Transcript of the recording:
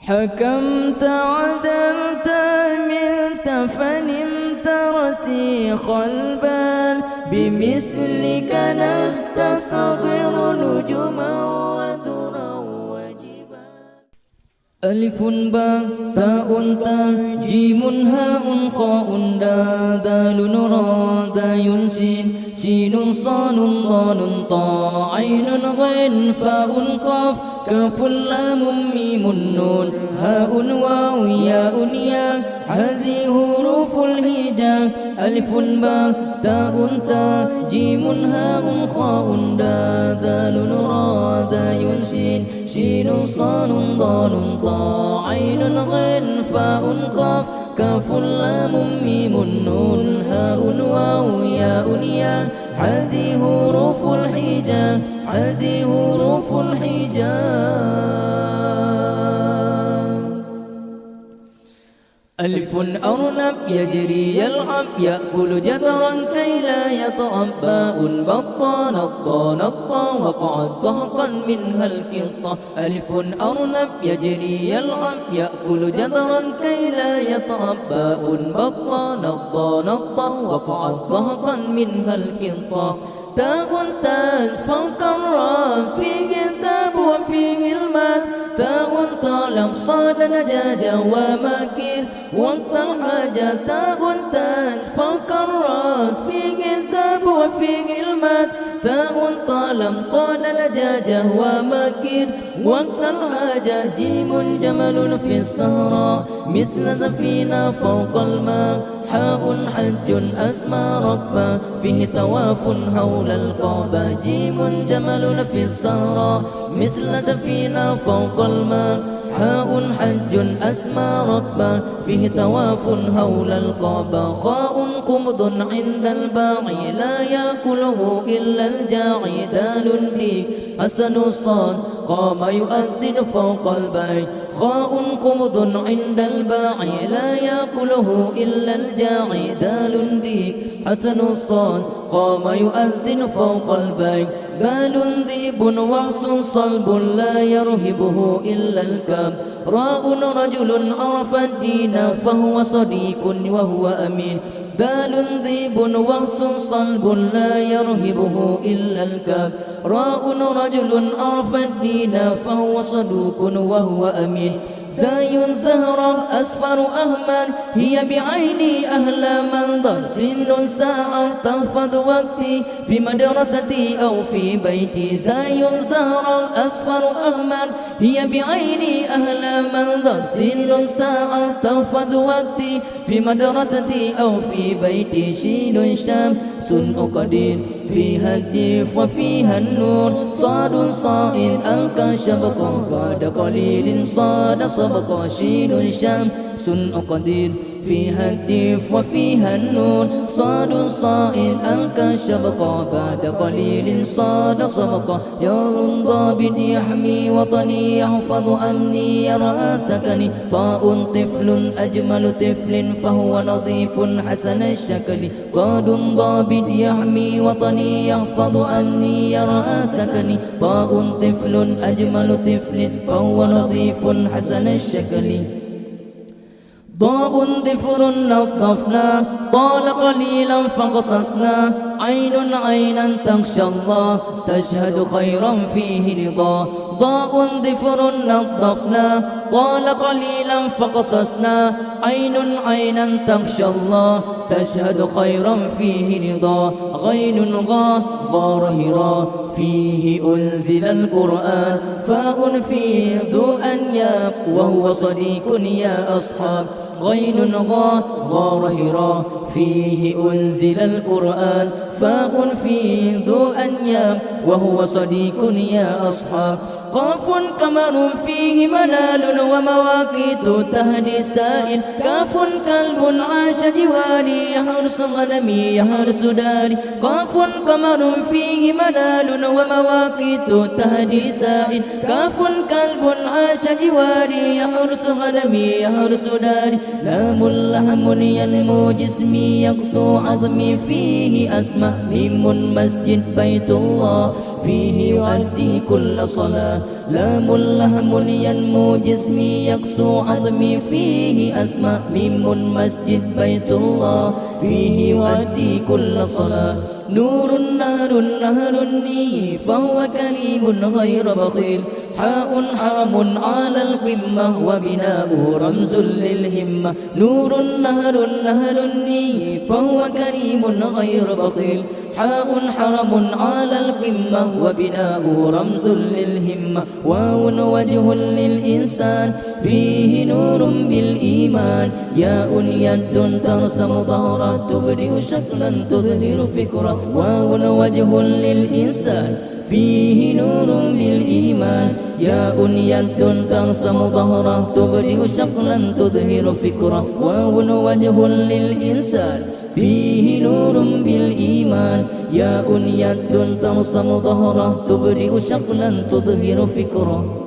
حكمت عدلت عملت فنمت رسيخ البال بمثلك نستصغر نجما ودرا وجبال ألف باء تاء تاء جيم هاء خاء دال دال را داء سين سين صاد ضاد طاء عين غين فاء قاف كاف لام ميم نون هاء واو ياء ياء هذه حروف الهجاء ألف باء تاء تاء جيم هاء خاء دال را داء سين سين صاد ضاد طاء عين غين فاء قاف كاف لام ميم نون هاء واو ياء ياء هذه حروف الحجاء هذه حروف الحجاء ألف أرنب يجري يلعب يأكل جدرا كي لا يطعم باء بطا نطا نطا وقعت ضحكا منها القطة ألف أرنب يجري يلعب يأكل جدرا كي لا يطعم باء بطا نطا نطا وقعت ضحكا منها القطة تاء تاء فوق الراء فيه الذهب وفيه المال تاء طالب صاد نجاجا وماكر وقت الحاجة تاء تاء فوق الراء فيه الذهب وفيه المال تاء طالب صاد نجاجا وماكر وقت الحاجة جيم جمل في الصحراء مثل سفينة فوق الماء حاء حج أسمى ربا فيه طواف حول الكعبة جيم جمل في الصحراء مثل سفينة فوق الماء حاء حج أسمى ربا فيه طواف حول الكعبة خاء قمض عند الباغي لا يأكله إلا الجاعي دال لي حسن الصاد قام يؤذن فوق البيت خاء قمض عند الباعي لا يأكله إلا الجاعي دال لي حسن الصاد قام يؤذن فوق البيت دال ذئب وعص صلب لا يرهبه إلا الكاب راء رجل عرف الدين فهو صديق وهو أمين دال ذئب وعص صلب لا يرهبه إلا الكاب راء رجل عرف الدين فهو صدوق وهو أمين زاي زهراء أصفر أحمر هي بعيني أهل منظر سن ساعة تنفض وقتي في مدرستي أو في بيتي زاي زهراء أصفر أحمر هي بعيني أهل منظر سن ساعة تنفض وقتي في مدرستي أو في بيتي شين شام سن قدير فيها الديف وفيها النور صاد صائل ألقى شبقا بعد قليل صاد سبق شين شام سن قدير فيها الديف وفيها النور صاد صائل ألقى شبقا بعد قليل صاد سبق يار ضابط يحمي وطني يحفظ أمني يرعى سكني طاء طفل أجمل طفل فهو نظيف حسن الشكل قاد ضابط يحمي وطني يحفظ أمني يرعى سكني طاء طفل أجمل طفل فهو نظيف حسن الشكل ضاء ضفر نظفنا طال قليلا فقصصنا عين عينا تخشى الله تشهد خيرا فيه رضا ضاء ضفر نظفنا طال قليلا فقصصنا عين عينا تخشى الله تشهد خيرا فيه رضا غين غا ظاهرا فيه أنزل القرآن فاء فيه ذو أنياب وهو صديق يا أصحاب غين غا ظاهرا فيه أنزل القرآن فاء فيه ذو أنياب وهو صديق يا أصحاب قاف قمر فيه منال ومواقيت تهدي السائل كاف كلب عاش جواري يحرس غنمي يحرس داري قاف قمر فيه منال ومواقيت تهدي سائل كاف كلب عاش جواري يحرس غنمي يحرس داري لام لحم ينمو جسمي يقسو عظمي فيه أسماء أسماء ميم مسجد بيت الله فيه يؤدي كل صلاة لام لهم ينمو جسمي يقسو عظمي فيه أسماء ميم مسجد بيت الله فيه يؤدي كل صلاة نور نهر الني فهو كريم غير بخيل حاء حرم على القمة وبناؤه رمز للهمة نور نهر الني فهو كريم غير بخيل حاء حرم على القمة وبناؤه رمز للهمة واو وجه للإنسان فيه نور بالإيمان ياء يد ترسم ظهرا تبرئ شكلا تظهر فكرة واو وجه للإنسان فيه نور بالإيمان ياء يد ترسم ظهرا تبرئ شكلا تظهر فكرة واو وجه للإنسان فيه نور بالإيمان ياء يد ترسم ظهرا تبرئ شكلا تظهر فكرة